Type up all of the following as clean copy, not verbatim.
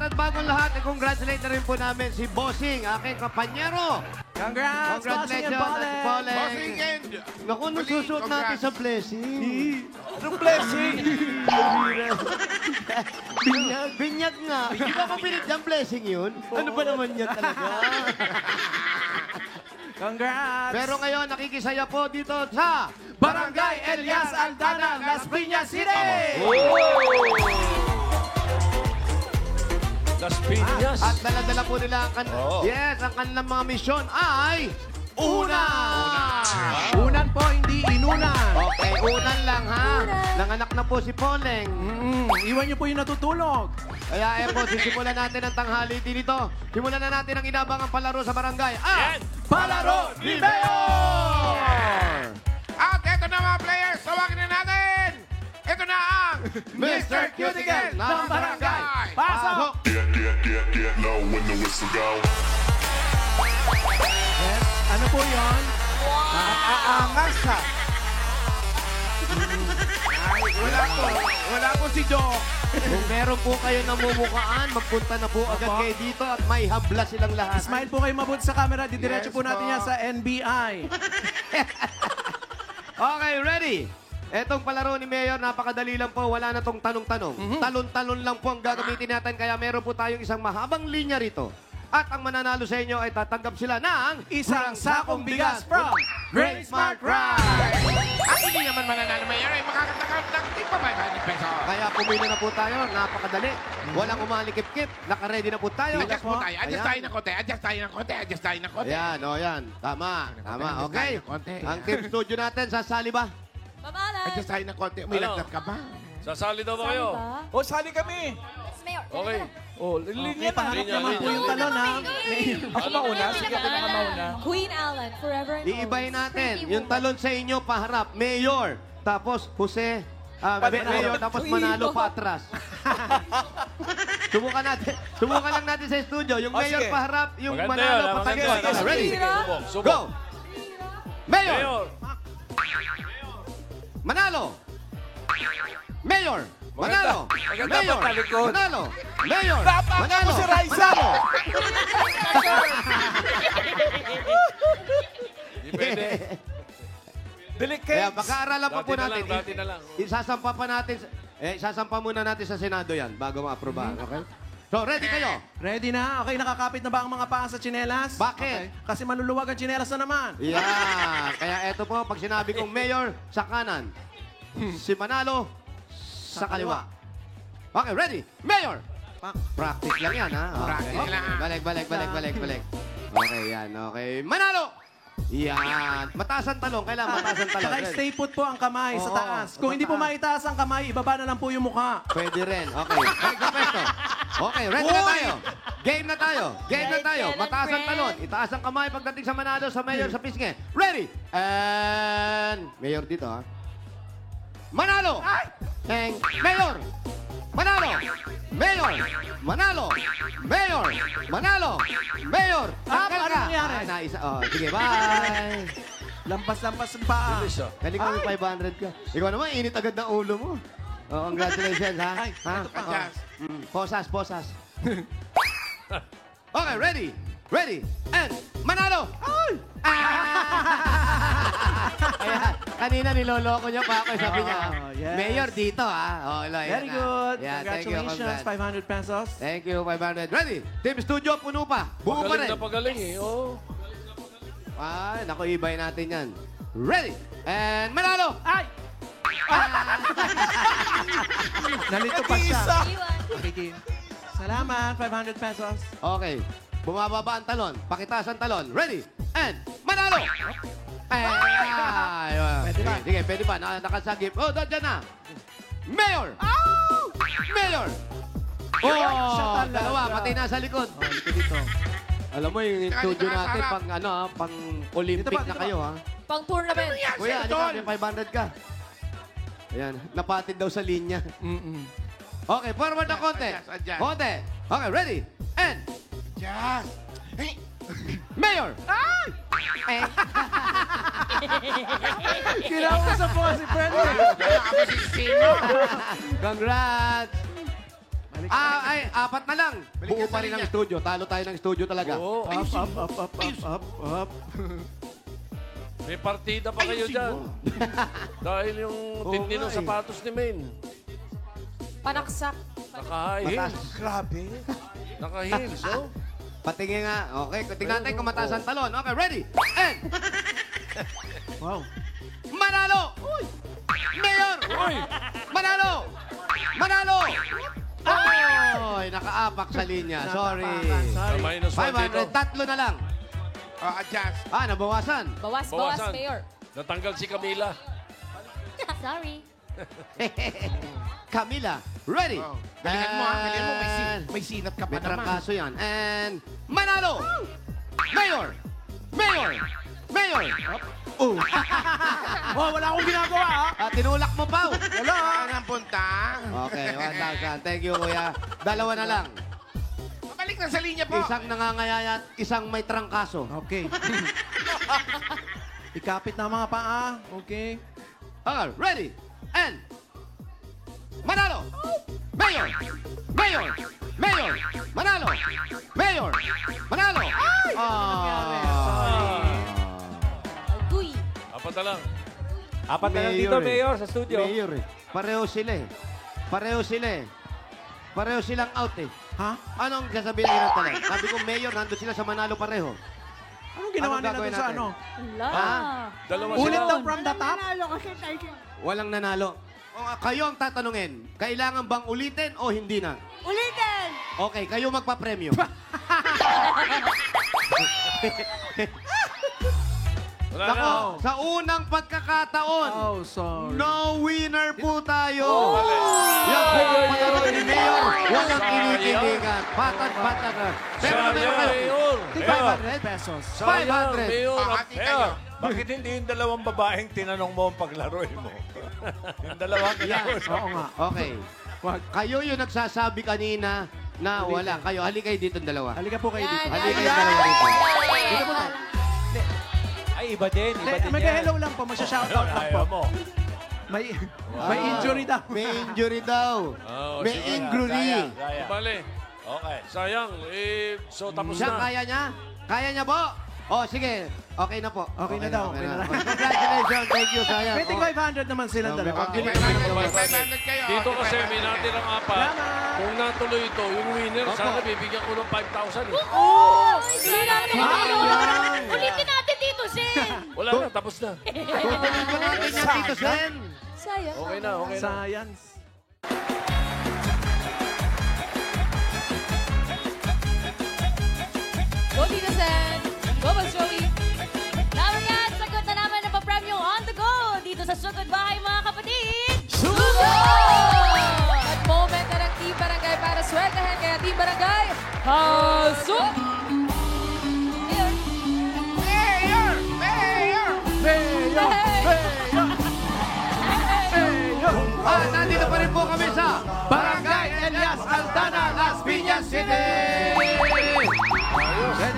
at bagong lahat, congratulate na rin po namin si Bossing, aking kapanyero. Congrats, Bossing and Ate Poleng. Bossing and... Naku, nung susuot natin sa blessing. Anong blessing? Binyag nga. Hindi ba ko pinityang blessing yun? Ano ba naman yan talaga? Congrats! Pero ngayon, nakikisaya po dito sa Barangay Elias Aldana, Las Piñas City! Las Piñas. At dala-dala po nila ang yes, ang kanilang mga misyon ay unan! Unan po, hindi inunan. Okay, unan lang ha. Nanganak na po si Poleng. Iwan niyo po yung natutulog. Kaya po, sisimulan natin ang tanghali dito. Simulan na natin ang inabangang palaro sa barangay. Palaro ni Mayor! At eto na mga players, tawagin na natin! Ito na ang Mr. Cuticle ng barangay. Pasok! Get low when the whistle go. Yes. Ano po yun? aangas ha. Ay, wala po si Doc. Kung meron po kayo namumukaan, magpunta na po agad kayo dito at may habla silang lahat. Smile po kayo mabuti sa camera. Didiretso Yes, po natin po. yan sa NBI. Okay, ready? Etong palaro ni Mayor, napakadali lang po. Wala na tong tanong-tanong. Talon-talon lang po ang gagamitin natin. Kaya meron po tayong isang mahabang linya rito. At ang mananalo sa inyo ay tatanggap sila ng Isang sakong bigas from Great Smart Ride! At hindi naman mananalo Mayor ay makakatakap ng tigpa 500 pesos. Kaya pumili na po tayo. Napakadali. Walang umalikip-kip. Naka-ready na po tayo. Adjust po tayo. Adjust Ayan. tayo ng konti. Adjust tayo ng konti. Adjust tayo ng konti. Ayan, o yan. Tama. Tama, okay. Konti. Ang team studio natin, sasali ba? Mamalas! Adjust tayo ng konti. May Ano? lagnat ka ba? Sasali daw ba kayo? Diba? O, sali kami. Mayor, Okay. O, linya na. Paharap Linya, naman po linya. yung talon, ha? Ako mauna. Sige, ako na mauna. Queen Allen, forever and Iibahin always. natin. Pretty Yung woman. talon sa inyo, paharap. Mayor. Tapos, Jose. Mayor, tapos Uy, Manalo no. pa atras. Subukan natin. Subukan lang natin sa studio. Yung O, Mayor sige. paharap, yung Maganda Manalo yun, patagos. maganda. Okay, ready? Subok, subok. Go! Mayor! Mayor! Manalo! Mayor! Manalo! Maganda Mayor! ba talikod? Manalo! Mayor! Dapat Manalo! ako si Raisa. Manalo! Hindi pwede. Delicate. Kaya pag-aaralan pa po Dati na natin. lang, dati na lang. Isasampa pa natin. Isasampa muna natin sa Senado yan bago ma-aprobahan. Okay? So, ready kayo? Ready na? Okay, nakakapit na ba ang mga paa sa tsinelas? Bakit? Okay. Kasi maluluwag ang tsinelas na naman. Yeah. Kaya eto po, pag sinabi kong Mayor, sa kanan. Si Manalo, sa kaliwa. Okay, ready? Mayor! Practice lang yan, ha? Okay. Practice lang. Balik. Okay, yan. Okay. Manalo! Yan. Mataas ang talong. Kailangan mataas ang talong. Saka Ready? stay put po ang kamay sa Oo, taas. Kung hindi po mataas. maitaas ang kamay, ibaba na lang po yung mukha. Pwede rin. Okay. Balik sa pwesto. Okay, ready na tayo. Game na tayo. Ready, Mataas ang friend. talon. Itaas ang kamay pagdating sa Manalo, sa Mayor, sa Pisngi. Ready? And... Mayor dito, ha? Manalo! And... Mayor! Manalo! Mayor! Manalo! Mayor! Manalo! Mayor! Ah, Tanggal paano ka! nangyari? Ah, naisa. Oh, sige, bye! Lampas-lampas ang paa. Bilis ah. Galing mo yung 500 ka. Ikaw naman, init agad ng ulo mo. Oh, congratulations, ha? Ay, Ha? ito pa. Adjust. Posas. Okay, ready? Ready? And, Manalo! Ay! Ayan, kanina niloloko niya pa ako. Sabi niya, Oh, yes. Mayor dito, ha? Oh, ayan Very na. good. Yeah, thank you, Congratulations. congrats. 500 pesos. Thank you, 500. Ready? Team Studio, puno pa. Buo pa rin. Pagaling na pagaling eh. Oh. Ay, naku, ibay natin yan. Ready? And, Manalo! Ay! Nalito pa siya. Iwan. Okay, salamat. 500 pesos. Okay. Bumababa ang talon. Pakitaas ang talon. Ready? And, Manalo! Ay, Pwede ba? Sige, pwede ba? Nakasagip. Oh, dyan na. Mayor! Mayor! Siya Oh, talaga. dalawa. Pati nasa likod. Oh, dito dito. Alam mo, yung Dito studio ka, natin, sarap. pang ano, ha, pang Olympic Dito ba, na dito kayo, ha? Pang tournament. Kuya, ano Tol. ka? May 500 ka. Ayan, napatid daw sa linya. Okay, forward na konti. Adjust. Konti. Okay, ready? And, Adjust. Hey, Mayor! Eh, Kinausap po si Freddy. ako si Sino. congrats! Apat na lang. Balik Buo ka sa pa rin ang linya. studio. Talo tayo ng studio talaga. Oo. Up. May partida pa kayo dyan. Dahil yung Oo tindi nga ng eh. sapatos ni Maine. Panaksak. Naka-high heels. Grabe. Naka-heels, oh. Patingin nga. Okay, tingnan natin kung mataas ang talon. Okay, ready? And, Wow. manalo! Mayor! Manalo! Manalo! Oy, nakaapak sa linya. Sorry. Na minus 1 dito. 500, tatlo na lang. Adjust. Nabawasan. Bawas, Bawasan. Mayor. Natanggal si Camila. Sorry. Camila, ready? Oh. Galingan mo, ha? Galingan mo. And, May sinat ka pa may naman. trangkaso yan. And, manalo! Mayor! Mayor! Mayor! Oh, wala akong ginagawa, ha? Tinulak mo pa. Wala. Saan ang punta? Okay, 1,000. Thank you, kuya. Dalawa na lang. Balik na sa linya po. Isang nangangayayat, isang may trangkaso. Okay. Ikapit na mga paa. Okay. Okay, ready? And, manalo! Mayor! Mayor! Mayor! Manalo! Mayor! Manalo! Uy. Apat na lang. Apat na lang dito, Mayor, sa studio. Mayor eh. Pareho sila eh. Pareho sila eh. Pareho silang out eh. Ha? Anong sasabihin ng talent? Sabi ko, Mayor, nandun sila sa Manalo pareho. Anong ginawa Anong nila gagawin doon sa natin? ano? Ala. Dalawa Ulit sila. daw from the top? Walang nanalo. O, kayo ang tatanungin, kailangan bang ulitin o hindi na? Ulitin! Okay, kayo magpapremyo. Wala na. Nako, sa unang pagkakataon, Oh, sorry. no winner po tayo. Mali. Yan po ang panalo ni Mayor. Walang Sayang. kinikilingan. Patag-patag. Pero Sayang, meron kayo. Mayor. 500 pesos. Sayang, 500. Mayor. Hati kayo. Bakit hindi yung dalawang babaeng tinanong mo ang paglaruin mo? Yung dalawang Yan. Oo nga. Okay. Kayo yung nagsasabi kanina na wala. Kayo, halika kayo dito dalawa. Halika po kayo dito. Halika kayo dalawa dito. Dito po tayo. Ay, iba din. Iba din yan. Mag-hello lang po. Masya-shoutout lang po. Ayaw mo. May injury daw. May injury daw. Oh, May sige. injury. Kaya. Mali. Okay. Sayang. So tapos Siya, na. kaya niya? Kaya niya po? Oh, sige. Okay na po. Okay na daw, okay na daw. Congratulations. Thank you, sayang. Pwedeng 500 naman silang Okay, dalawa. okay. 500 kayo. Dito Okay, kasi 500. may natirang apat. Salamat. Kung natuloy ito, yung winner, Opo. sana bibigyan ko ng 5,000. Eh. Oh! Hindi namin Sayang. tayo. Ulitin natin dito, Sin. Wala na, tapos na. Tutuloy ko natin yan, Tito Sen. Sayang. Okay na, okay na. Science. Go, Tito Sen. Go, Boss Joey. Namin yan, sagot na namin ng papremyo on the go dito sa Sugod Bahay, mga kapatid. Sugod! At moment na ng Team Barangay para swertehan kaya Team Barangay, hasok! Mayor. Mayor! Mayor! Nandito pa rin po kami sa Barangay Elias Aldana, Las Piñas City.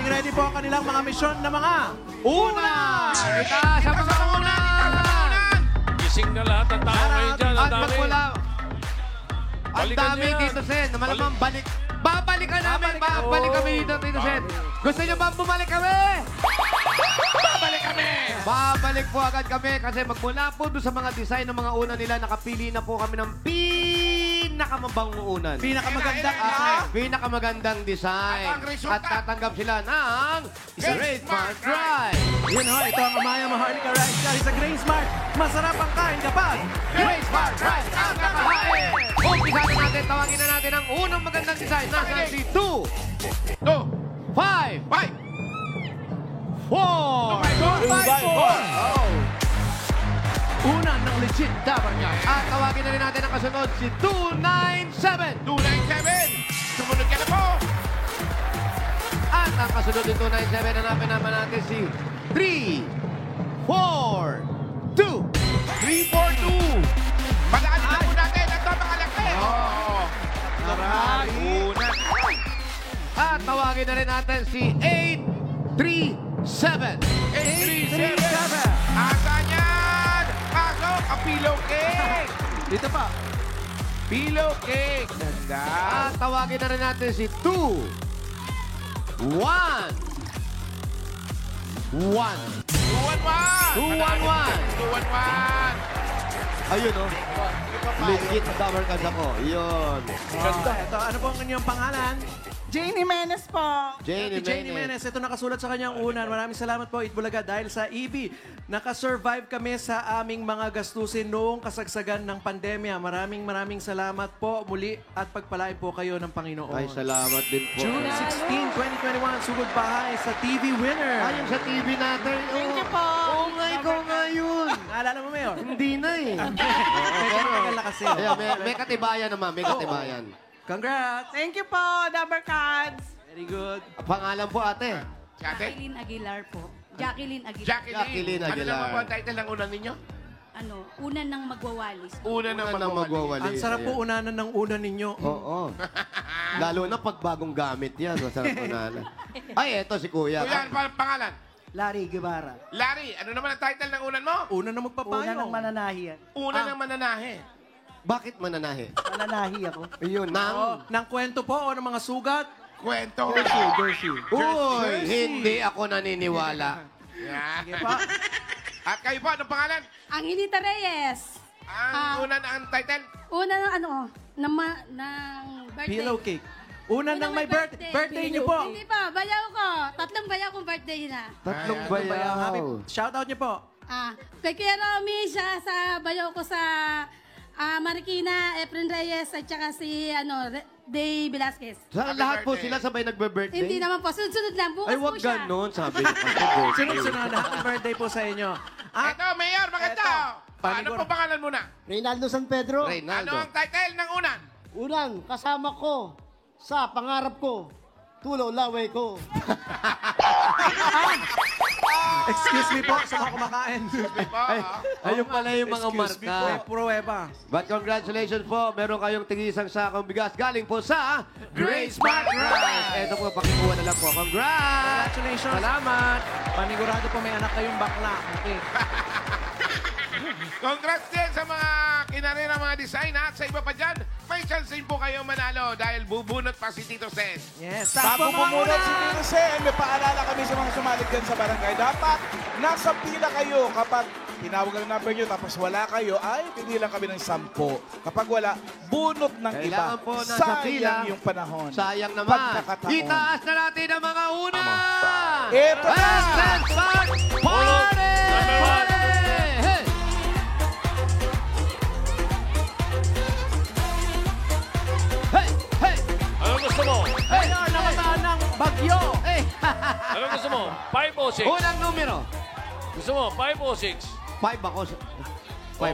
Ready po ang kanilang mga misyon na mga Una! Itaas ang mga una! Gising na lahat ng tao ngayon dyan. Ang At dami. magmula, ang Balikan dami niyo yan. dito, Sen. Na malamang balik. Babalikan namin. Babalik kami dito, Tito Sen. Gusto niyo ba bumalik kami? Babalik kami! Babalik po agad kami kasi magmula po doon sa mga design ng mga una nila, nakapili na po kami ng pinakamabangunan. pinakamagandang Ilan? design. Pinakamagandang design. At ang resulta? At tatanggap sila ng Great Smart Drive. Yun ho, ito ang Amaya Maharlika Rice dahil sa Grain Smart. Masarap ang kain kapag Great Smart Drive ang kakahain. Umpisa na natin, tawagin na natin ang unang magandang design. Nasa si 2, 5, 4, 5, 4. una ng legit dapat niya. At tawagin na rin natin ang kasunod, si 297. 297! Sumunod ka na po! At ang kasunod ni 297, hanapin naman natin si 3, 4, 2. 342! Magaan na po natin. Ito mga laki! Oo! Una. At tawagin na rin natin si 837. 837! Asa niyan? Pasok! Ang pillow cake! Dito pa. Pillow cake. Ganda. At tawagin na rin natin si 2, 1. 1. 2-1-1. 2-1-1. Ayun, oh. Legit Damer Cards ako. Yun. Ito, ano po ang inyong pangalan? Janie Menes po. Janie Janie Menes, ito nakasulat sa kanyang unan. Maraming salamat po, Itbulaga, dahil sa EB. Nakasurvive kami sa aming mga gastusin noong kasagsagan ng pandemya. Maraming salamat po muli at pagpalain po kayo ng Panginoon. Ay, salamat din po. June 16, 2021, Sugod Bahay sa TV winner. Ayun sa TV natin. Thank you po. Oo nga, ikaw nga yun. Naalala mo, Mayor? Hindi na eh. Medyo matagal na kasi. Ayan, may katibayan naman, may katibayan. Congrats! Thank you po, Dabber Cards. Very good. Pangalan po, ate. Ate? Jacqueline Aguilar po. Jacqueline Aguilar. Jacqueline. Jacqueline Ano Aguilar. naman po ang title ng unan ninyo? Ano, unan ng magwawalis. Una ng Nang magwawali. Ang sarap po unanan ng unan ninyo. Oo. Lalo na pag bagong gamit yan. Masarap unanan. Ay, eto si Kuya. Kuya, ano pa ang pangalan? Larry Guevara. Larry, ano naman ang title ng unan mo? Una na magpapayo. Una ng mananahi yan. Una ng mananahe. Bakit mananahi? Mananahi ako. Ayun, nang... Ng kwento po o ng mga sugat. Kwento. Uy, hindi ako naniniwala. Yeah. Sige pa. At kayo po, anong pangalan? Angelita Reyes. Ang unan ang title? Una ng ano, ng birthday. Pillow cake. Una ng may birthday. Birthday niyo po. Hindi pa, bayaw ko. Tatlong bayaw kong birthday na. Tatlong Happy bayaw. shoutout niyo po. Kay Kuya Romy, siya sa bayaw ko sa Marikina, Efren Reyes, at saka si Day Velasquez. Sa lahat po sila sabay nagbe-birthday? Hindi naman po, sunod-sunod lang. Bukas Ay, po wag siya. ganon. Sabi niyo kasi birthday. Sunod-sunod. Happy birthday po sa inyo. Ito, Mayor, maganda. Eto. Ano Panigura. po pangalan muna? Reynaldo San Pedro. Ano Reynaldo. ang title ng unan? Unang kasama ko sa pangarap ko. Tulo laway ko. Excuse me po sa mga kumakain. Ayun pala yung mga Excuse me po. marka. May pruweba. But congratulations po. Meron kayong tigisang sakong bigas galing po sa Grace Smart Rice. Ito po, pakikuha na lang po. Congrats! Congratulations. Salamat! Panigurado po may anak kayong bakla. Okay. Congrats din sa mga kinarera, mga design, at sa iba pa dyan, may chance din po kayo manalo dahil bubunot pa si Tito Sen. Yes. Bago pumunod si Tito Sen, may paalala kami sa mga sumalig dyan sa barangay. Dapat nasa pila kayo kapag tinawag ang number nyo tapos wala kayo, ay pinilang kami ng 10. Kapag wala, bunot ng Kailangan iba. po nasa pila. Sayang yung panahon. Sayang naman. Pagkakataon. Itaas na natin ang mga una! Ito na! Let's start party! Party! Hey! Hey! Hey! Anong gusto mo? Hey! Mayor, nakataan ng bagyo. Hey! Anong gusto mo? 5 o 6? Unang numero. Gusto mo? 5 o 6? 5 ako. 5 5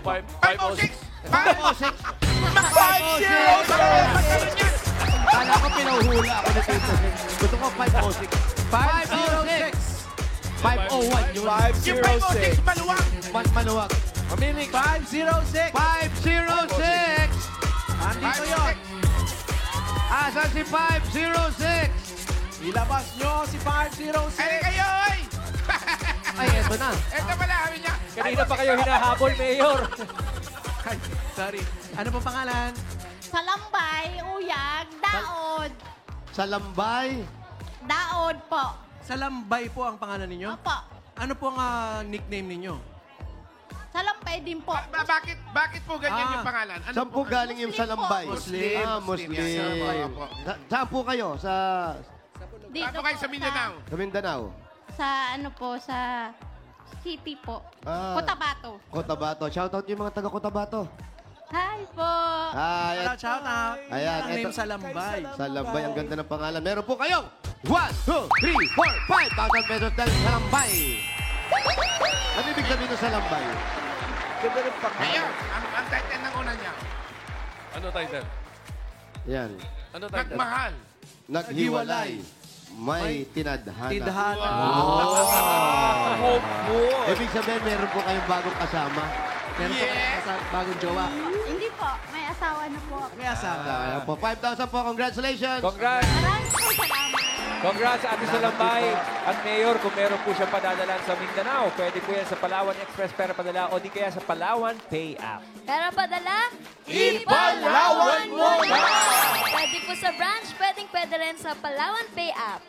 o 6? 5 o 6. 5 Kala ko pinauhula ako ni Tito. Gusto ko 5 o 6. 501 yun. Yung 506, 506. maluwag. Maluwag. Mamili 506. 506. Andito yun. Asan si 506? Ilabas nyo si 506. Ano kayo, oy? Ay, eto na. Ito pala, kami niya. Kanina pa kayo hinahabol, Mayor. Ay, sorry. Ano po pangalan? Salambay, uyag, daod. Sa Lambay. Daod po. Salambay po ang pangalan ninyo? Opo. Ano po ang nickname ninyo? Salambay din po. Bakit po ganyan yung pangalan? Ano Saan po galing yung sa Lambay? Muslim. Ah, Muslim. Muslim. Saan po kayo? Sa Ano kayo sa Mindanao? Mindanao? Sa ano po, sa city po. Ah. Cotabato. Cotabato. Shoutout yung mga taga Cotabato. Hi po. Ay, Shout out. Ayan, Ang name eto. Salambay. Sa Lambay, ang ganda ng pangalan. Meron po kayong 1, 2, 3, 4, 5,000 pesos dahil sa Lambay. Ano ibig sabihin ng sa Lambay? Ganda ng pangalan. Mayor, ang title ng unan niya. Ano title? Yan. Ano title? Nagmahal. Naghiwalay. May tinadhana. Tidhana. Ibig sabihin, meron po kayong bagong kasama. Meron po kayo sa bagong jowa. Hindi po, may asawa na po. May asawa. Ayan po, 5,000 po. Congratulations. Congrats. Maraming po salamat. Congrats sa Ate Salambay at Mayor. Kung meron po siya padadalan sa Mindanao, pwede po yan sa Palawan Express Pera Padala o di kaya sa Palawan Pay App. Pera padala? Ipalawan mo na! Pwede po sa branch, pwede rin sa Palawan Pay App.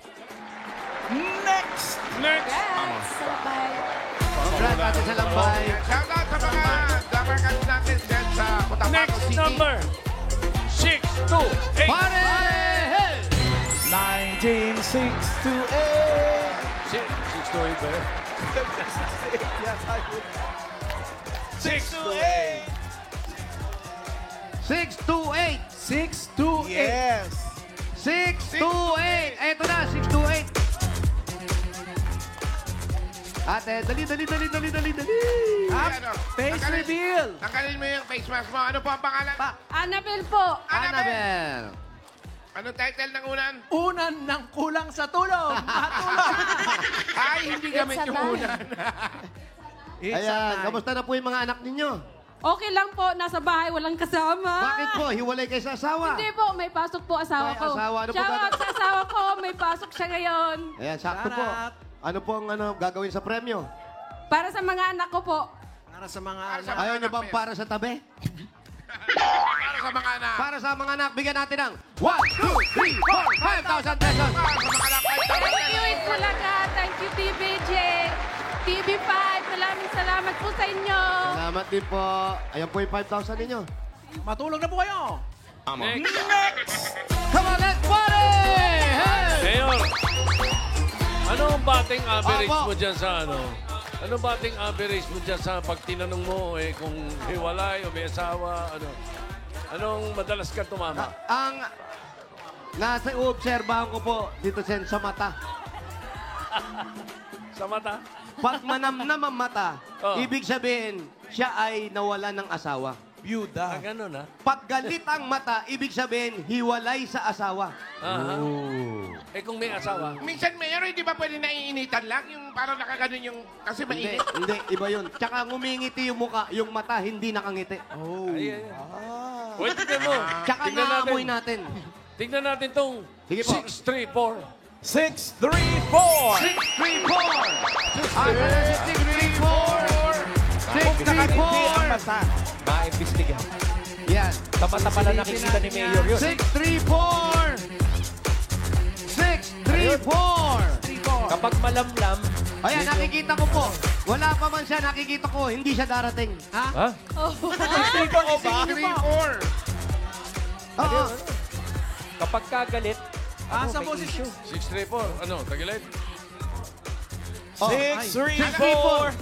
Next! Yes, Salambay. Congrats, Ate Salambay. Shout out sa mga dabarkans natin dyan sa Cotabato Next City. number. 628. Pare! 1968. 628 ba yun? 628. 628. Yes. 628. Eto na, 628. Ate, dali. Up, Ano? face Tanggalin- reveal. Tanggalin mo yung face mask mo. Ano po ang pangalan? Annabelle po. Annabelle. Anong title ng unan? Unan ng kulang sa tulong. Matulong. Ay, hindi gamit It's a yung time. unan. It's a Ayan, time. kamusta na po yung mga anak ninyo? Okay lang po, nasa bahay, walang kasama. Bakit po? Hiwalay kayo sa asawa? Hindi po, may pasok po asawa May ko. asawa. Ano po Shout out gagawin? sa asawa ko, may pasok siya ngayon. Ayan, sakto po. Sarap. Ano po ang gagawin sa premyo? Para sa mga anak ko po. Para sa mga Para sa anak. Ayaw niyo anak, bang Mel. para sa tabi? Para sa mga anak. Para sa mga anak, bigyan natin ng 1, 2, 3, 4, 5,000 pesos. Para sa mga anak. Thank you, Itbulaga. Thank you, PBJ. TV5, maraming salamat po sa inyo. Salamat din po. Ayan po yung 5,000 ninyo. Matulog na po kayo. Next. Come on, let's party! Hey! Mayor, ano ang batting average Opo. mo dyan sa ano? Ano batting average mo dyan sa pag tinanong mo kung hiwalay o may asawa, ano? Anong madalas ka tumama? Ang nasa uobserbahan ko po dito sa mata. Sa mata? Pag manamnam ang mata, Oh. ibig sabihin, siya ay nawala ng asawa. Ah, ganun ha? Pag galit ang mata, ibig sabihin, hiwalay sa asawa. Aha. Eh kung may asawa? Minsan, Mayor, hindi ba pwede naiinitan lang? Yung parang nakaganon yung... Kasi Hindi, mainit. hindi, iba yun. Tsaka ngumingiti yung muka, yung mata hindi nakangiti. Ay. Wait, tignan mo. Tsaka Tignan naamoy natin. Tignan natin tong Sige po. 634. 634. 634! Asa na si 634? Kung nakangiti ang 634! mata. Ma-imbestigan. Yan. Sa mata pala nakikita ni Mayor yun. 634! 634! Kapag malamlam, Ayan, nakikita ko po. Wala pa man siya, nakikita ko, hindi siya darating. ha? Ito ko ba? 634. Oo. Kapag kagalit, Asa may po si issue. 634. Ano? Tagilid? 634.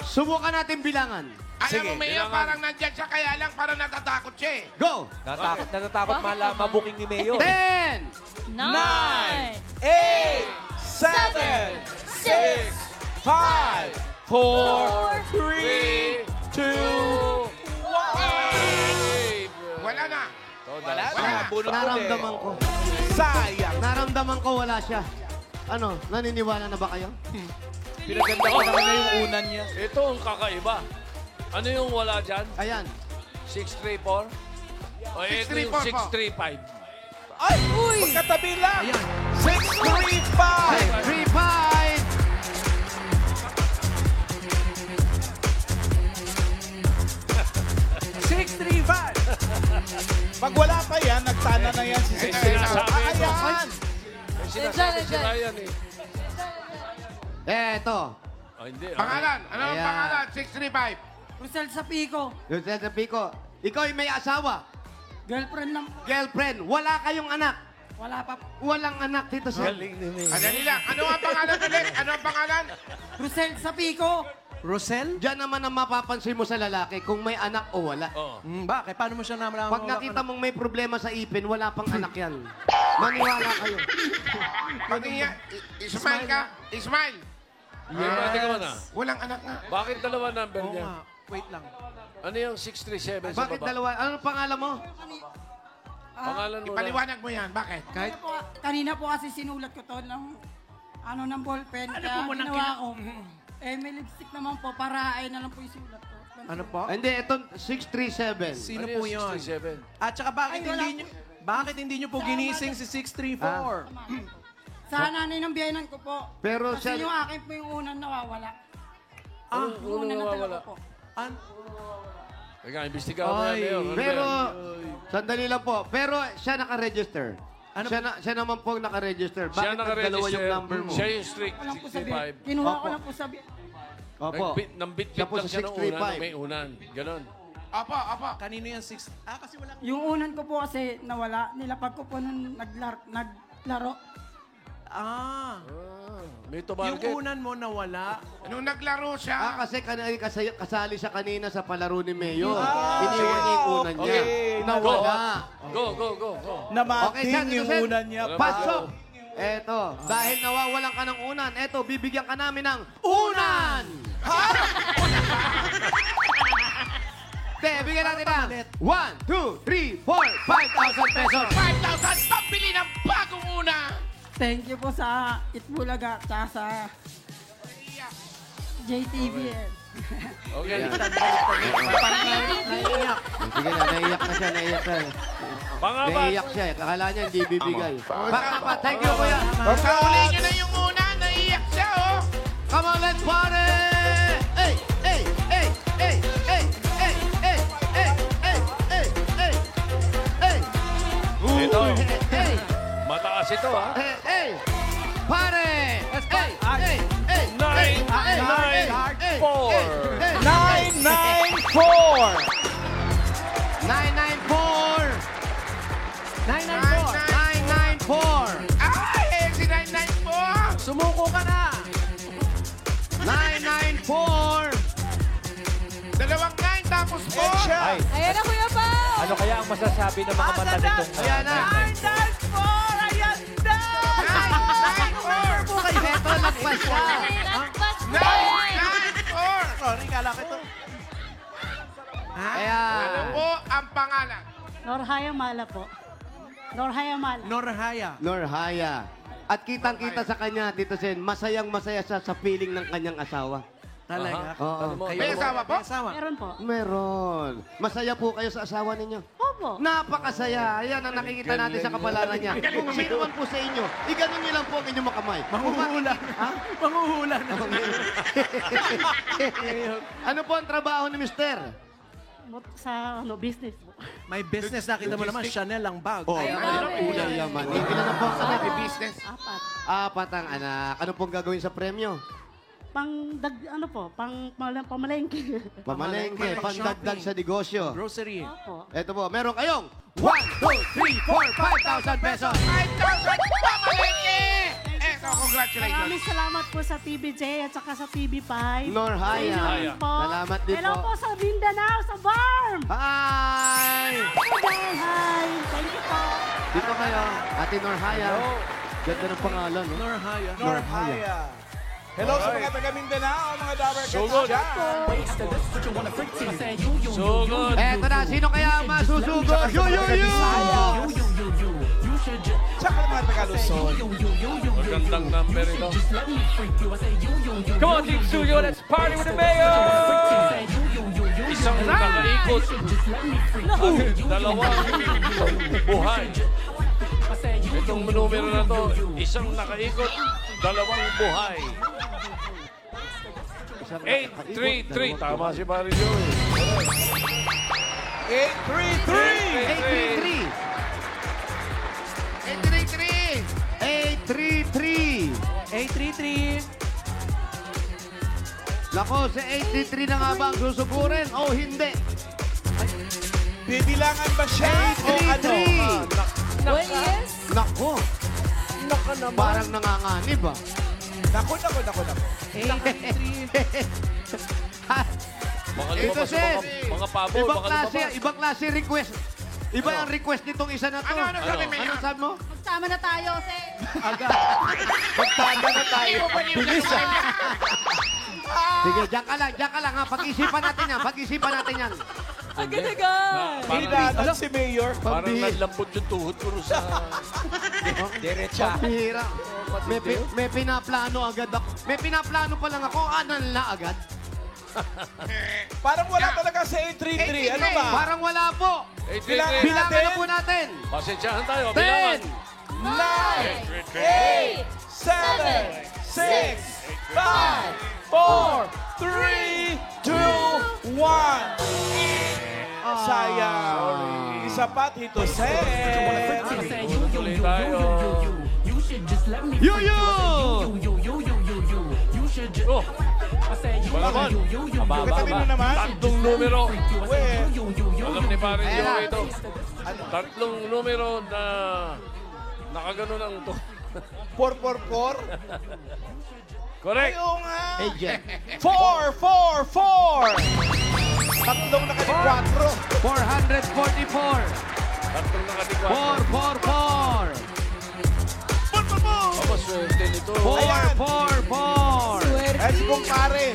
Subukan natin bilangan. Alam mo, Mayor, kailangan. parang nandyan siya, kaya lang parang natatakot siya eh. Go! Natatakot mabuking ni Mayor. 10! 9, 8, 7, 6, 5, 4, 3, 2, 1. Wala na. Wala Wala. na. Bunot Naramdaman ko. Sayang. Naramdaman ko wala siya. Ano, naniniwala na ba kayo? Pinaganda ko naman na yung unan niya. Ito ang kakaiba. Ano yung wala dyan? Ayan. 634? O ito yung 634 635. Ay! Magkatabi lang. 635. 635! Pag wala pa yan, nagtana na yan si Eh, 635. sinasabi ito. Ayan. May sinasabi si Ryan eh. Eto. Oh, hindi. Pangalan. Ano ang Ayan. pangalan? 635. Rosel Sapico, Joseph sa Pico. Ikaw ay may asawa. girlfriend lang. Girlfriend. Wala kayong anak. Wala pa. Walang anak dito sa... Galing ni Mayor. Andali lang. Ano ang pangalan ulit? Ano ang pangalan? Rosel Sapico. Rosel? Diyan naman ang mapapansin mo sa lalaki kung may anak o wala. Oo. Bakit? Paano mo siya naman? Pag nakita mong may problema sa ipin, wala pang anak yan. Maniwala kayo. Pag Ismail ka? Ismail. Yeah. Teka muna. Walang anak nga. Bakit dalawa number Oo niya? nga. Wait lang. Ano yung 637 sa Bakit baba? dalawa? Anong pangalan mo? Pangalan mo lang. Ipaliwanag mo yan. Bakit? Kanina po kasi sinulat ko to ng ng ballpen. Kaya ginawa ko. May lipstick naman po para ay na lang po yung sulat ko. Ano po? Hindi, ito 637. Sino Ano po yung yun? 637? At saka bakit Ay, wala hindi nyo... Bakit hindi nyo po ginising si 634? Sa nanay ng biyanan ko po. Pero Kasi siya- yung akin po yung unang nawawala. Ah, Yung una na talaga po. Teka, imbestigahan mo yan, Mayor. Ano Pero, yan? sandali lang po. Pero siya naka-register. Siya naman po naka-register. Siya Bakit nagdalawa yung naka-register. number mo? Siya yung strict Walang po sabi. 65. Kinuha ko Opo. lang po sabi. Opo. Nang bit-bit Siya po lang sa siya ng unan, 635. may unan. Ganon. Apa. Kanino yung 6? Kasi wala. Yung unan ko po kasi nawala. Nilapag ko po nung naglaro. May Yung tumarget. unan mo nawala. Nung naglaro siya, Kasi kasali siya kanina sa palaro ni Mayor. Iniwan niya yung unan niya. okay. Nawala. Go. Namating siya, yung Sen. unan niya. Pasok! Eto, dahil nawawalan ka ng unan, eto, bibigyan ka namin ng unan! Te, bigyan natin ng 1, 2, 3, 4, 5,000 pesos. 5,000 pambili ng bagong una. Thank you po sa Itbulaga at sa JTBN. Okay. Parang naiiyak. Sige na, naiyak na siya. Pangapat. Naiyak siya. Akala niya hindi bibigay. Pangapat, thank you, kuya. Pagkauli niyo na yung una, naiiyak siya, oh. Come on, let's party! Hey! Ito. Hey! Mataas ito, ha? Hey! Pare! Hey! 994! Ay, si 994. Sumuko ka na! 994! Dalawang 9 tapos po. Ay, Ayan na, Kuya Pao! ano kaya ang masasabi ng mga mata nitong... Ayan na! 994. Eto, nagpas siya! Lagpas po! 994. Sorry, kala ko ito. Ayan! Ano po ang pangalan? Norhaya Mala po. Norhaya Mala. Norhaya. Norhaya. At kitang-kita sa kanya, Tito Sen, masayang-masaya siya sa feeling ng kanyang asawa. Talaga? Oo. Ano mo? May asawa po? May asawa. Meron po. Meron. Masaya po kayo sa asawa ninyo. Opo. Napakasaya. Ayan ang nakikita natin sa kapalaran niya. Kung sino man po sa inyo, iganon niyo lang po ang inyong makamay. Manghuhula. Ha? Manghuhula na. Ano po ang trabaho ni Mister? Sa business po. May business. Nakita mo naman, Chanel ang bag. Oh, Ay, ulay yaman. Ilan na po ang anak? May business. Apat. Apat ang anak. Ano pong gagawin sa premyo? Pamalengke. Pamalengke, pandagdag sa negosyo. Grocery. Opo. Ito po, meron kayong 1, 2, 3, 4, 5,000 pesos. 5,000 pamalengke. Eto, congratulations. Maraming salamat po sa TVJ at saka sa TV5. Norhaya. Hi. Salamat din Hello po po. sa Mindanao, sa farm. Hi! Hi. Thank you po. Dito kayo, Ate Norhaya. Ganda ng pangalan, no? Norhaya. Norhaya. Hello sa mga taga Mindanao, mga Dabber Cats Sugod. dyan. Sugod. Eto na, sino kaya ang masusugod? Tsaka mga taga Luzon. Magandang number ito. Come on, Team Suyo, let's party with the mayor! Isang nakaikot. Dalawang buhay. Itong numero na to, isang nakaikot, dalawang buhay. 833. Tama si Barry Joey. 833! 833! 833. Nako, sa 833 na nga ba ang susugurin o hindi? Bibilangan ba siya o ano? 833! Well, yes. Nako, parang nanganganib ah. Naku. 833. Baka Ito lumabas Sen, yung mga pabo. ibang klase request. Iba ang request nitong isa na to. Ano sabi mo? Ano sabi mo? Magsama na tayo, Sen. Magtanda na tayo. Bilis ah. Sige, diyan ka lang ha. Pag-isipan natin yan. Agad-agad. Hinanan si Mayor. Parang nalambot yung tuhod ko rin sa... Diretsa. Pambihira. May pinaplano agad ako. May pinaplano pa lang ako, anal na agad. Parang wala talaga sa 833. Ano ba? Parang wala po. Bilangan na po natin. Pasensyahan tayo. 10, Bilangan. 9, 8, 7, 6, 5, 4, 3, 2, 1. Sayang. Isa pa, Tito Sen. Tuloy tayo. Yuyu! Oh! Malaman. Katabi mo naman. Tatlong numero. We. Alam ni Paring Ayan na. Joey ito. Tatlong numero na nakagano ng to. 444. Correct. Ayaw nga. Agent. 444. Tatlong nakali-4. 444. Tatlong nakatigwa. 444. Ako, swerte nito. 444. Eh, si kumpare.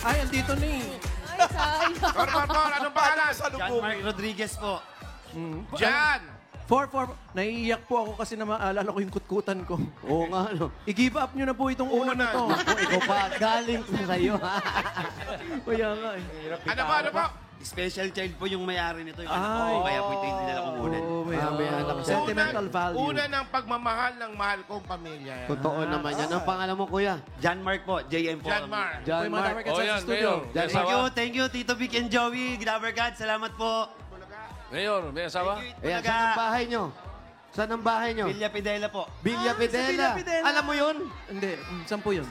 Ay, andito na eh. Ay, sayang. Por, anong pangalan? John Mark Rodriguez po. Jan. 4-4. Naiiyak po ako kasi na maalala ko yung kutkutan ko. Oo nga, no. I-give up nyo na po itong una na to. Naku, ikaw pa, galing po sa'yo, ha? Kaya nga eh. Ano po? Special child po yung may-ari nito. Yung Ay. kaya po ito yung dinala ko muna. Oo, may may anak siya. sentimental value. Una ng pagmamahal ng mahal kong pamilya. Totoo naman yan. Ang pangalan mo, kuya? John Mark po, JM po. Jan Mar. John Uy, mga Mark. Damercats Oh, sa yan, studio. Mayor. Thank you, Tito Vic and Joey. Damercats, salamat po. Mayor, may asawa? Ayan, saan ang bahay nyo? Saan ang bahay nyo? Villa Pidela po. Villa Sa Pidela. Villa Pidela. Alam mo yun? Hindi, saan po yun?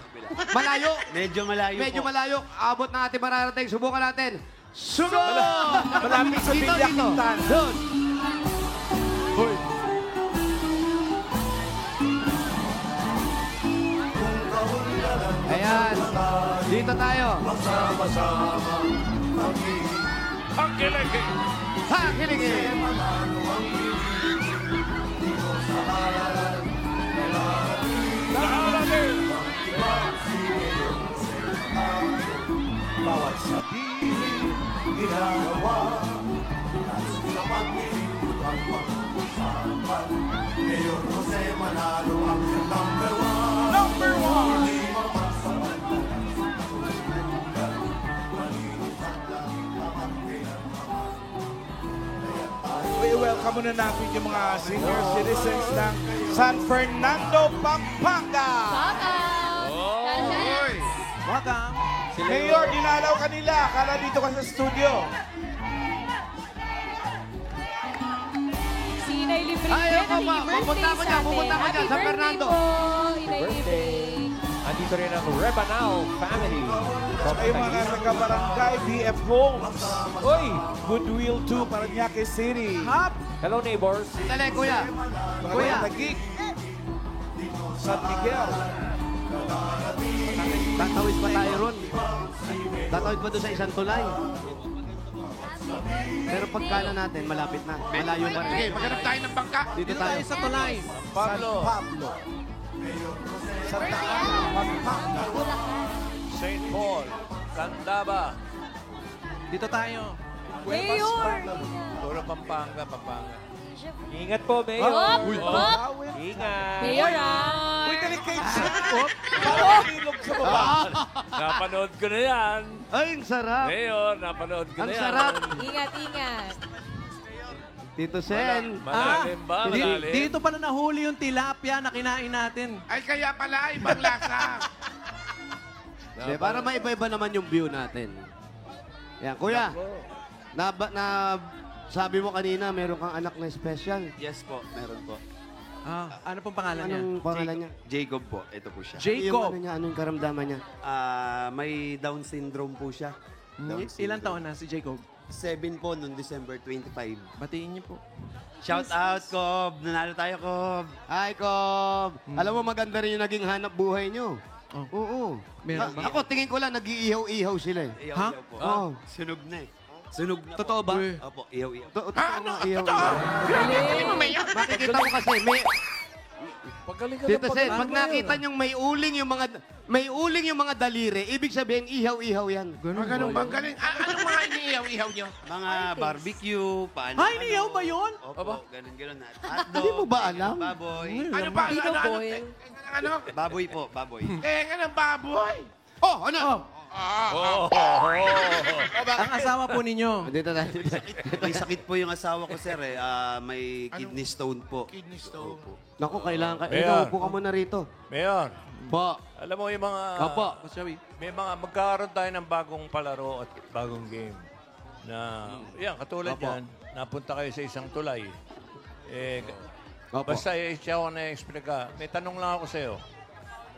Malayo. Medyo malayo Medyo po. malayo. Abot na ating mararating. Subukan natin. Sugo! Malapit sa Dito, Villa dito. Quintana. Doon. Ayan. Dito tayo. Ang kilig! Ha, kiligin. Bawat sabihin, ginagawa. Number one! welcome muna natin yung mga senior citizens ng San Fernando, Pampanga. Hoy! Welcome. Mayor, dinalaw ka nila. Akala dito ka sa studio. Si Inay Libre. Ayaw ko pa. Happy Pupunta ko birthday dyan. sa Pupunta atin. ko dyan Happy sa birthday Fernando. po, Inay Libre. Andito rin ang Rebanao family. Saka yung mga taga-barangay, BF Homes. Uy! Goodwill 2, Parañaque City. Hap! Hello, neighbors. Dali, kuya. Mga Kuya. taga-Tagig. San Miguel. Tatawid pa tayo ron. Tatawid pa doon sa isang tulay. Pero pagkala natin, malapit na. Malayo pa Sige, rin. maghanap tayo ng bangka. Dito Dito tayo. tayo sa tulay. Pablo. Pablo. Santa Ana, Pampanga. St. Paul, Candaba, Dito tayo. Mayor! Toro, Pampanga, Pampanga. Ingat po, Mayor. Hop! Hop! Awit. Ingat. Mayor, Uy, ah! delicate siya. Parang nilog sa baba. Napanood ko na yan. Ay, ang sarap. Mayor, napanood ko Ang na yan. sarap. Ingat, ingat. Tito Sen. Malalim ba? Malalim? Dito pala nahuli yung tilapia na kinain natin. Ay, kaya pala, ibang lasa. Hindi, para maiba-iba naman yung view natin. Yan, kuya. Sabi mo kanina, meron kang anak na special. Yes po, meron po. Ano pong pangalan niya? Anong pangalan niya? Jacob po, ito po siya. Yung Jacob. ano niya, anong karamdaman niya? May Down syndrome po siya. Down Ilan taon na si Jacob? 7 po noong December 25. Batiin niyo po. Shout out, Cob! Nanalo tayo, Cob! Hi, Cob. Alam mo, maganda rin yung naging hanap buhay niyo. Oh. Oo. Meron ba? Ako, tingin ko lang, nag-iihaw-ihaw sila eh. Iyaw, Ha? iyaw po. Oo. Sunog na eh. Sunog na Totoo ba? Opo, iyaw, iyaw. Ano? Ihaw. Totoo? Hindi mo, Mayor. Makikita mo kasi, Pagaling ka Tito ng Sen, pagaling. pag nakita niyong may uling yung mga daliri, ibig sabihin, ihaw-ihaw yan. Ganun ba? Galing. Anong mga iniihaw-ihaw niyo? Mga barbecue, paano. Ay, niyaw ba yun? Opo, ganun-ganun na. Hotdog, Hindi mo ba alam? baboy. Ano ba? Dito, Ano? boy. Ano? Baboy po, baboy. Tenga ng baboy. Oh, ano? Ang asawa po ninyo. Dito na. May sakit po yung asawa ko, sir. May kidney stone po. Kidney stone. Naku, kailangan ka. Mayor. Ikaw, upo ka muna rito. Mayor, Po. alam mo yung mga... Opo. May mga magkakaroon tayo ng bagong palaro at bagong game. Na, yan, katulad Opo. yan, napunta kayo sa isang tulay. Opo. Basta siya ako na-explica. May tanong lang ako sa'yo.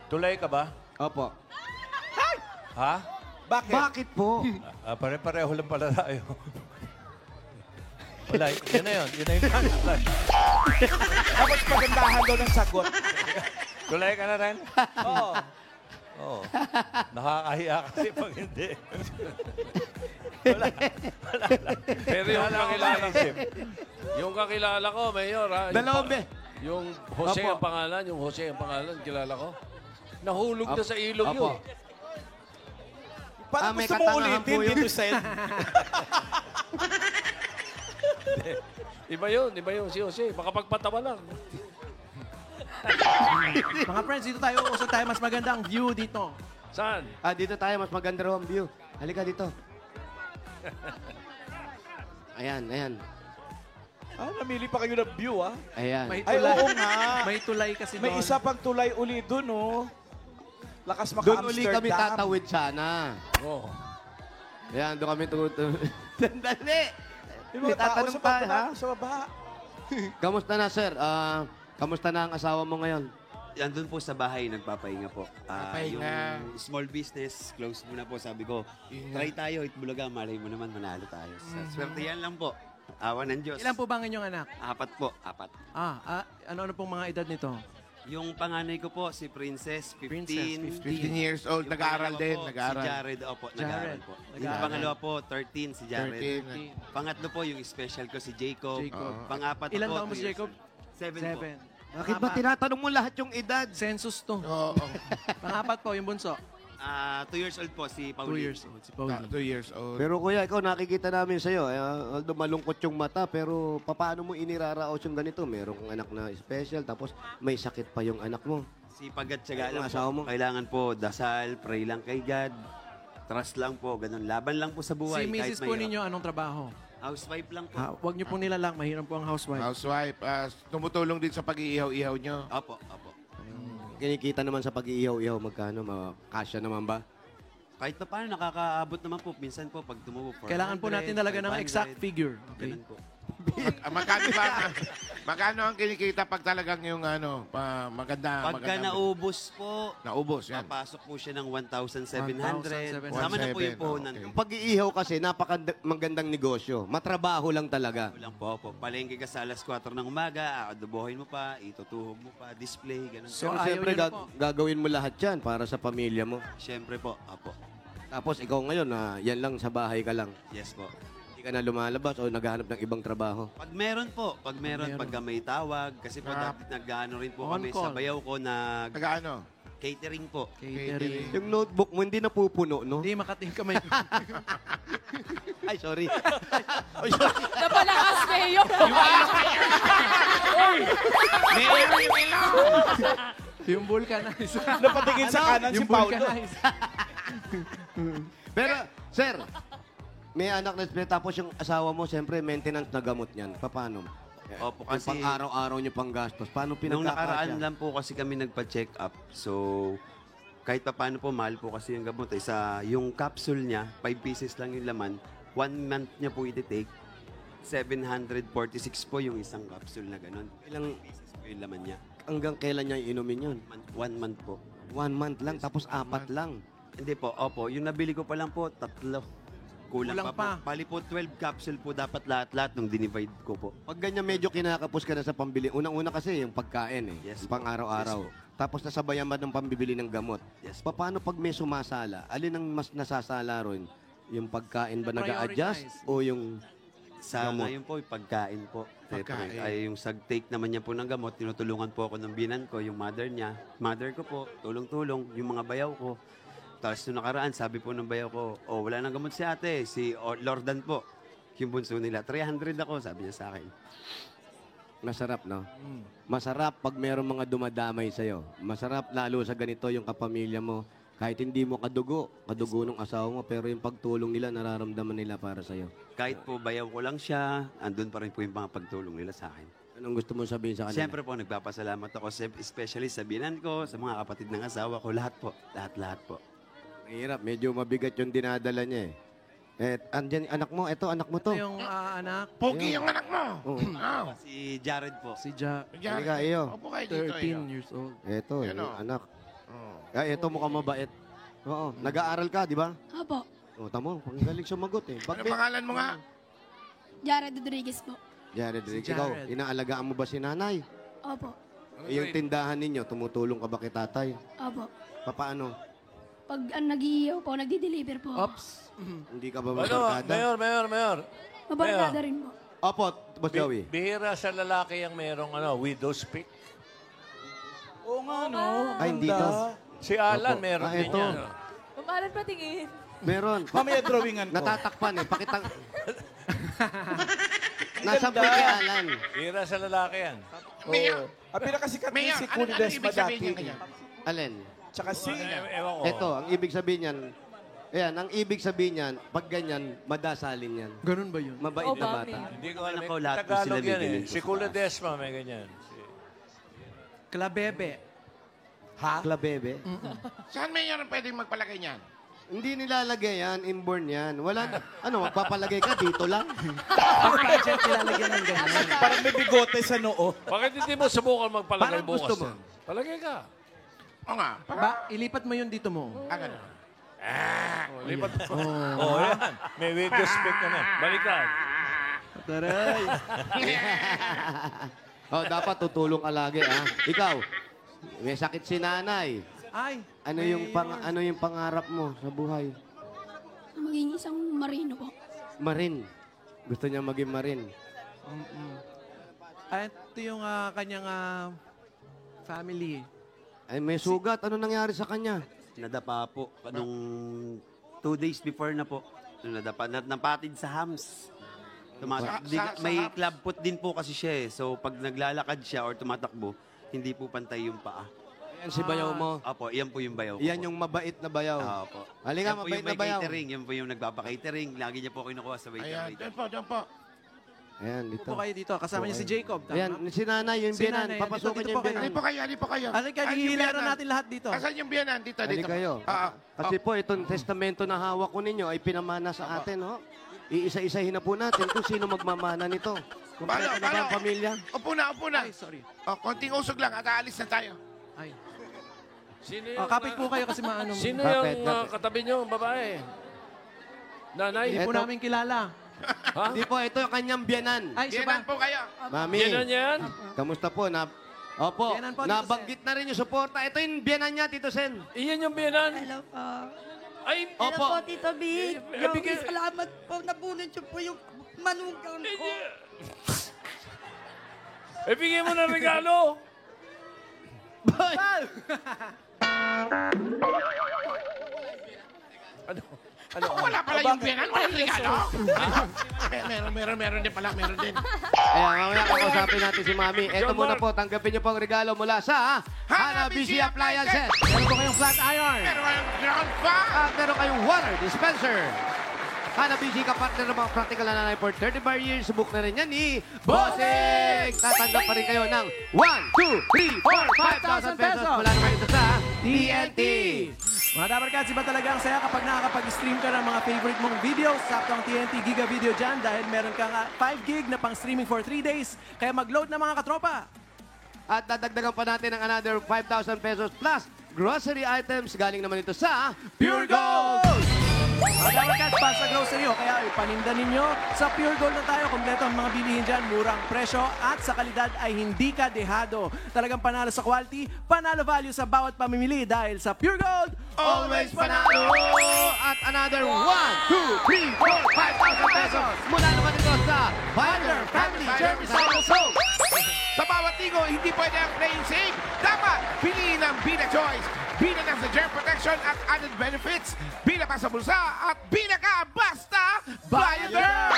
Tulay ka ba? Opo. Ha? Bakit? Bakit po? Pare-pareho lang pala tayo. Wala, yun na yun. Yun na yung punchline. Tapos pagandahan daw ng sagot. Tulay ka na rin? Oo. Oo. Nakakahiya kasi pag hindi. Pero yung kakilala ko, yung kakilala ko, Mayor, ha? Dalawang be. Yung Jose Opo. ang pangalan, kilala ko. Nahulog na sa ilog Opo. yun. Parang may gusto mo katangahan ulitin po yun. dito, Sen. Iba yun, si Jose. Makapagpatawa lang. Mga friends, dito tayo. Usap tayo. Mas maganda ang view dito. Saan? Dito tayo. Mas maganda raw ang view. Halika dito. Ayan. Namili pa kayo ng view, ah. Ayan. May Ay, tulay. oo nga. May tulay kasi May doon. isa pang tulay uli dun, oh. Lakas Doon uli maka-Amsterdam. kami tatawid sana. Oh. Ayan, doon kami tutulog. Sandali! Yung mga tao Tatanong sa tayo, baba, ha? sa baba. Kamusta na, sir? Kamusta na ang asawa mo ngayon? Andun po sa bahay, nagpapahinga po. Papahinga. Yung small business, close muna po. Sabi ko, try tayo, Itbulaga, malay mo naman, manalo tayo. Swerte yan lang po. Awa ng Diyos. Ilan po ba ang inyong anak? 4 po, 4. Ano pong mga edad nito? Yung panganay ko po, si Princess, 15. Princess, 15 years old, Yung nag-aaral pangalawa din, po, nag-aaral. Si Jared, opo, nag-aaral po. Yung Nag-aaral. pangalawa po, 13, si Jared. 13. Pangatlo po, yung special ko, si Jacob. Jacob. Pang-apat Ilan po, taon mo si 2 years Jacob? old. 7 po. Bakit ba tinatanong mo lahat yung edad? Census to. Oo. Pangapat po, yung bunso. 2 years old po, si 2 Pauline. years old. Si Paul. 2 years old. Pero kuya, ikaw nakikita namin sa'yo. Although malungkot yung mata, pero paano mo iniraraos yung ganito? Merong anak na special, tapos may sakit pa yung anak mo. Sipag at tiyaga Ay, lang asawa po. mo? Kailangan po, dasal, pray lang kay God. Trust lang po, ganun. Laban lang po sa buhay. Si Mrs. kahit po mahirap. ninyo, anong trabaho? Housewife lang po. Huwag niyo po nilalang, mahirap po ang housewife. Housewife, tumutulong din sa pag-iihaw-ihaw nyo. Opo. Kinikita naman sa pag-iihaw-ihaw, magkano? Kasya naman ba? Kahit pa paano, nakakaabot naman po. Minsan po, pag tumubo, 400, Kailangan po natin talaga ng 500, exact figure. Okay? Ganun po. Magkano ang kinikita pag talagang yung maganda? Pagka naubos po, Naubos, yan. papasok po siya ng 1,700. 1,700. Sama na po yung puhunan. Okay. Yung pag-iihaw kasi, magandang negosyo. Matrabaho lang talaga. Lang po. Palengke ka sa alas 4 ng umaga, aadobohin mo pa, itutuhog mo pa, display, ganun. So, Pero ayaw siyempre, niyo na po. gagawin mo lahat yan para sa pamilya mo. Siyempre po, opo. Tapos ikaw ngayon, yan lang sa bahay ka lang. Yes po. Hindi ka na lumalabas o naghahanap ng ibang trabaho. Pag meron, pagka may tawag, kasi po dati nag-ano rin po On kami call. sa bayaw ko, Nag-ano? catering po. Catering. Yung notebook mo, hindi napupuno, no? Hindi makating kamay. Ay, sorry. Napalakas, Mayor. Yung vulcanize. Napatingin sa kanan si Yung Paulo. vulcanize. Pero, sir, may anak na special, tapos yung asawa mo, siyempre, maintenance na gamot niyan. Paano? Opo, Yung kasi pang-araw-araw niyo pang gastos. Paano nung nakaraan pinagkakasya? lang po kasi kami nagpa-check up. So, kahit pa paano po, mahal po kasi yung gamot. Yung capsule niya, 5 pieces lang yung laman. 1 month niya po iti-take. 746 po yung isang capsule na ganun. Ilang, Pieces po yung laman niya. hanggang kailan niya inumin yun? 1 month po. 1 month lang, tapos 4 lang. Hindi po, opo. Yung nabili ko pa lang po, 3. Kulang Kulang pa. pa. Bali po, 12 capsule po dapat lahat-lahat nung dinivide ko po. Pag ganyan medyo kinakapos ka na sa pambili. Unang-una kasi yung pagkain Yes, yung pang-araw-araw. Yes, Tapos nasabayan ba ng pambibili ng gamot? Yes, Paano pag may sumasala? Alin ang mas nasasala ron? Yung pagkain ba nag-a-adjust? Prioritize. O yung Sa Gamot. ngayon po, yung pagkain po. Pagkain. Ay, yung sag-take naman niya po ng gamot, tinutulungan po ako ng binan ko, yung mother niya. Mother ko po, tulong-tulong, yung mga bayaw ko. Tapos nung nakaraan, sabi po ng bayaw ko, wala nang gamot si ate, si Lordan po. Yung bunso nila, 300 ako, sabi niya sa akin. masarap, no? Masarap pag merong mga dumadamay sa'yo. Masarap lalo sa ganito yung kapamilya mo. Kahit hindi mo kadugo ng asawa mo, pero yung pagtulong nila, nararamdaman nila para sa'yo. Kahit po bayaw ko lang siya, andun pa rin po yung mga pagtulong nila sa akin. Anong gusto mong sabihin sa kanila? Siyempre po, nagpapasalamat ako, especially sa binan ko, sa mga kapatid ng asawa ko, lahat po. Lahat po. Mahirap, medyo mabigat yung dinadala niya eh. Andyan, anak mo, eto, anak mo to. Ito yung anak. Pogi yung anak mo. Oo. Si Jared po. Si Halika, iyo. Opo kayo dito, 13 years old. Eto, Yan, yung oh. anak. Eto, mukhang mabait. Oo, nag-aaral ka, di ba? Opo. O, tamo, panggaling sumagot eh. Ano pangalan mo nga? Jared Rodriguez po. Jared, Si ikaw, Jared. inaalagaan mo ba si nanay? Opo. Yung tindahan ninyo, tumutulong ka ba kay tatay? Opo. Paano? Pag nag-iiyaw po, nagdi-deliver po. Oops. Hindi ka ba Ano, mabarkada? Mayor. Mabarkada rin po. Opo, Boss Joey. Bihira sa lalaki ang merong widow's peak. Oo nga, no? Ay, hindi to. Si Alan, Opo. meron Ah, din ito. yan. Paano patingin? Meron. Mamaya drawingan ko. Natatakpan eh. Pakitang... Nasa po kay Alan. Bihira sa lalaki yan. Mayor, Ang pinakasikat niya Mayor, si ano Cool Desma ibig sabihin dati. niya kanya? Alin? Tsaka si... Ewan ko. Ito, ang ibig sabihin niyan, ayan, ang ibig sabihin niyan, pag ganyan, madasalin yan. Ganun ba yun? Mabait na bata. Hindi ko alam. Ako, lahat po Tagalog sila may yan ganun. Si Kula Desma may ganyan. Klabebe. Klabebe. Saan Mayor pwedeng magpalagay niyan? Hindi nilalagay yan, inborn yan. Wala, magpapalagay ka dito lang. Ang pageant nilalagyan ng ganyan. Parang may bigote sa noo. Bakit hindi mo subukan magpalagay Parang bukas? gusto mo. yan? Palagay ka. O nga. Ilipat mo yun dito mo. Ganun. Lipat mo. Oh, yan. May widow's peak ka na. Balikan. Taray. Dapat tutulong ka lagi, ha? Ikaw, may sakit si nanay. Ay. Ano yung pangarap mo sa buhay? Maging isang marino po. Marin. Gusto niya maging marin. Ito yung kanyang family. Ay, may sugat. Ano nangyari sa kanya? Nadapa po. Nung 2 days before na po. Nung nadapa. Napatid sa hams. May club foot din po kasi siya eh. So pag naglalakad siya or tumatakbo, hindi po pantay yung paa. Yan si bayaw mo. Opo, yan po yung bayaw ko. Yan yung mabait na bayaw. Opo. Halika, Yan po mabait yung na may bayaw. catering. Yan po yung nagpapa-catering. Lagi niya po kinukuha sa waiter. Ayan, dyan po. Ayan, dito. Upo kayo dito. Kasama niya si Jacob. Tama? Ayan, si nanay, yung Si biyanan. nanay, Papasukin dito niyo yung po kayo. biyanan. Halika kayo. Halika, Ay, yung hihilaran biyanan. natin lahat dito. Asan yung biyanan? Dito. Halika kayo. Kasi po, itong testamento na hawak ko ninyo ay pinamana sa atin, ho? Iisa-isahin na po natin kung sino magmamana nito. Kumpleto na ba ang pamilya? Upo na. Ay, sorry. Konting usog lang at aalis na tayo. Ay. Sino yung, Kapit po kayo kasi maano. Sino Kapit, yung kapit. katabi niyo, babae? Nanay? Hindi po Eto. namin kilala. Ha? Hindi po, ito yung kanyang biyanan. Ay, siya Biyanan ba? po kayo. Mami, Yan yan? kamusta po? Opo, Biyanan po, Tito nabanggit na rin yung suporta. Ito yung biyanan niya, Tito Sen. Iyan yung biyanan? Hello po. Ay, Opo. Tito Big. bigay- Salamat po. Nabunod niyo po yung manugang ko. bigyan mo ng regalo. Wala pala yung biyanan. Walang regalo. Meron din pala. Meron din. Ayan, mamaya kakausapin natin si Mami. Ito muna po, tanggapin niyo po ang regalo mula sa Hanabishi Appliances. Meron po kayong flat iron. Meron kayong ground fan. At meron kayong water dispenser. Hanabishi, kapartner ng mga practical na nanay for 35 years. Subok na rin yan ni Bossing! Tatanggap pa rin kayo ng 1, 2, 3, 4, 5,000 pesos mula naman ito sa TNT. Mga Dabarkads, iba talaga ang saya kapag nakakapag-stream ka ng mga favorite mong videos. Sakto ang TNT Giga Video dyan dahil meron kang 5 gig na pang streaming for 3 days. Kaya mag-load na mga katropa. At dadagdagan pa natin ng another 5,000 pesos plus grocery items. Galing naman ito sa Pure Gold! Mga Dabarkads, para sa grocery o kaya ipaninda ninyo. Sa Pure Gold na tayo, kompleto ang mga bilihin dyan. Murang presyo at sa kalidad ay hindi ka dehado. Talagang panalo sa quality, panalo value sa bawat pamimili dahil sa Pure Gold, Always panalo! At another 1, 2, 3, 4, 5,000 pesos mula naman ito sa Finder Family Germicide Soap. Sa bawat ligo, hindi pwede ang playing safe. Dapat piliin ang Bina Choice. Bila na sa germ protection at added benefits. Bila pa sa bulsa at bila ka basta Bioderm!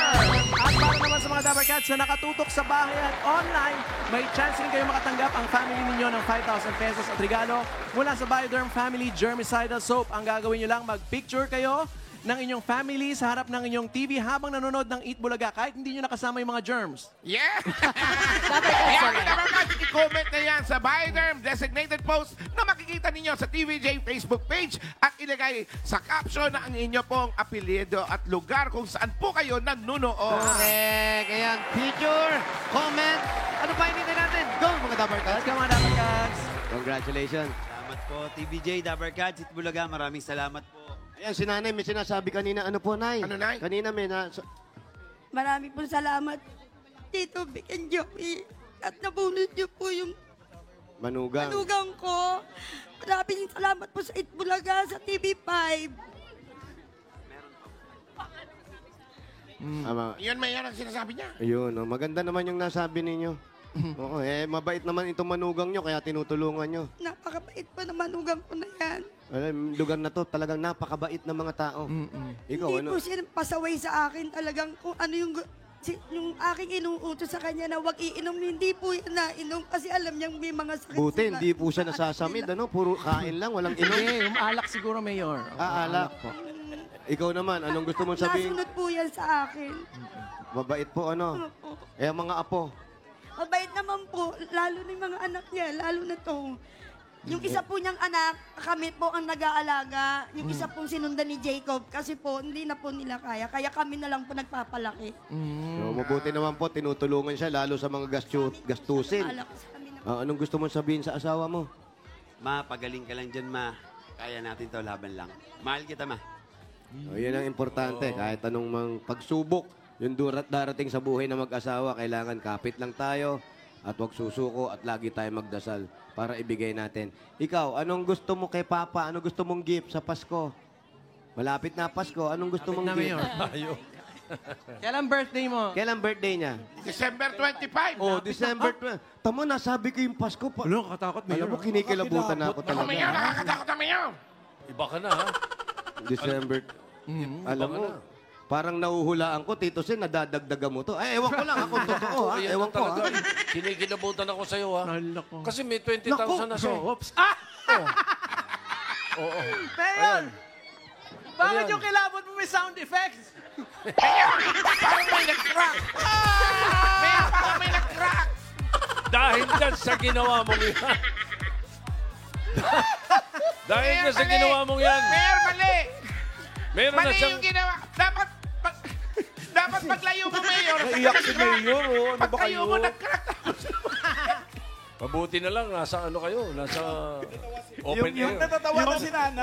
At para naman sa mga Dabber Cats na nakatutok sa bahay at online, may chance rin kayo makatanggap ang family ninyo ng 5,000 pesos at regalo mula sa Bioderm Family Germicidal Soap. Ang gagawin nyo lang, mag-picture kayo ng inyong family sa harap ng inyong TV habang nanonood ng Eat Bulaga kahit hindi nyo nakasama yung mga germs. Yeah! Kaya Dabber Cats, i-comment na yan sa Bioderm designated post na makikita ninyo sa TVJ Facebook page at ilagay sa caption na ang inyo pong apelyido at lugar kung saan po kayo nanonood. Correct. Ayan, picture, comment. Ano pa hinintay natin? Go, mga Dabber Cats. Let's go, mga Dabber Cats. Congratulations. Salamat po, TVJ, Dabber Cats, Itbulaga. Maraming salamat po. Ayan, si Nanay, may sinasabi kanina. Ano po, Nay? Ano, Nay? Kanina may Marami po salamat, Tito Vic and Joey. At nabunod niyo po yung manugang. manugang ko. Maraming salamat po sa Itbulaga, sa TV5. Yun, Mayor, ang sinasabi niya. Ayun, oh, maganda naman yung nasabi ninyo. Oo, mabait naman itong manugang nyo, kaya tinutulungan nyo. Napakabait po na manugang ko na yan. Alam, lugar na to, talagang napakabait ng mga tao. Ikaw, Hindi ano? po siya pasaway sa akin talagang kung ano yung aking inuutos sa kanya na huwag iinom, hindi po yan nainom kasi alam niyang may mga sakit. Buti, hindi po siya nasasamid, ano? Puro kain lang, walang inom. Hindi, alak siguro, Mayor. Alak po. Ikaw naman, anong gusto mong sabihin? Nasunod po yan sa akin. Mabait po, ano? Eh, ang mga apo. Mabait naman po, lalo na yung mga anak niya, lalo na to. Yung isa po niyang anak, kami po ang nag-aalaga. Yung isa pong sinundan ni Jacob kasi po hindi na po nila kaya. Kaya kami na lang po nagpapalaki. So, mabuti naman po, tinutulungan siya lalo sa mga gastusin. Anong gusto mong sabihin sa asawa mo? Ma, pagaling ka lang dyan, ma. Kaya natin to, laban lang. Mahal kita, ma. Yun ang importante. Kahit anong mang pagsubok, yung darating sa buhay na mag-asawa, kailangan kapit lang tayo at huwag susuko at lagi tayo magdasal para ibigay natin. Ikaw, anong gusto mo kay Papa? Anong gusto mong gift sa Pasko? Malapit na Pasko. Anong gusto mong gift? Kailan birthday mo? Kailan birthday niya? December 25. Oh, December 20. Tamo, nasabi ko yung Pasko pa. Ano, katakot, Mayor. Alam mo, kinikilabutan na ako Ako, talaga. Mayor, nakakatakot na, Mayor. Iba ka na, ha? December. Alam mo, parang nahuhulaan ko, Tito Sen, nadadagdagan mo to. Ay, ewan ko lang, ako totoo, ha? Ayan Ewan ko, ha? talaga. Kinikilabutan ako sa'yo, ha? Kasi may 20,000 na siya. Oops. Ah! Oo. Mayor! Bakit Ayan. yung kilabot mo may sound effects? Parang may nag-crack. Mayor, parang may nag-crack. Dahil dyan sa ginawa mong yan. Dahil Mayor, dyan sa mali. ginawa mong yan. Mayor, mali. Meron na Mali siyang... yung ginawa. Dapat paglayo mo, Mayor. Naiyak si Mayor, oh. Ano ba Paglayo kayo? mo, nag-crack. Mabuti na lang, nasa ano kayo? Nasa open Yung air. natatawa na si Nana.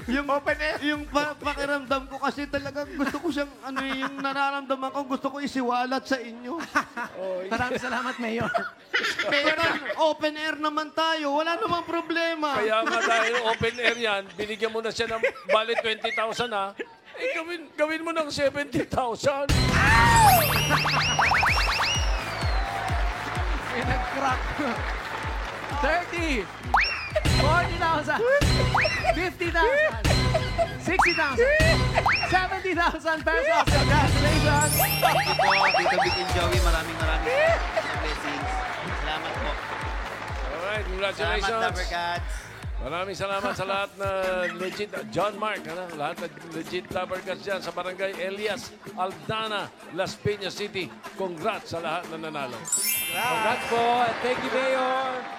Yung open air. Yung pakiramdam ko kasi talagang gusto ko siyang, ano yung nararamdaman ko, gusto ko isiwalat sa inyo. Maraming salamat, Mayor. Pero open air naman tayo, wala namang problema. Kaya nga dahil open air yan, binigyan mo na siya ng bali 20,000 ha. Eh gawin mo ng 70,000. May nag-crack. 30, 40,000, 50,000, 60,000, 70,000 pesos. Congratulations! Thank you po, Tito Vic and Joey. Maraming blessings. Salamat po. Alright, Salamat, congratulations. Dabber Cats. Maraming salamat sa lahat na legit. John Mark, lahat na legit Dabber Cats dyan sa Barangay Elias, Aldana, Las Piñas City. Congrats sa lahat na nanalo. Congrats po. Thank you, Mayor.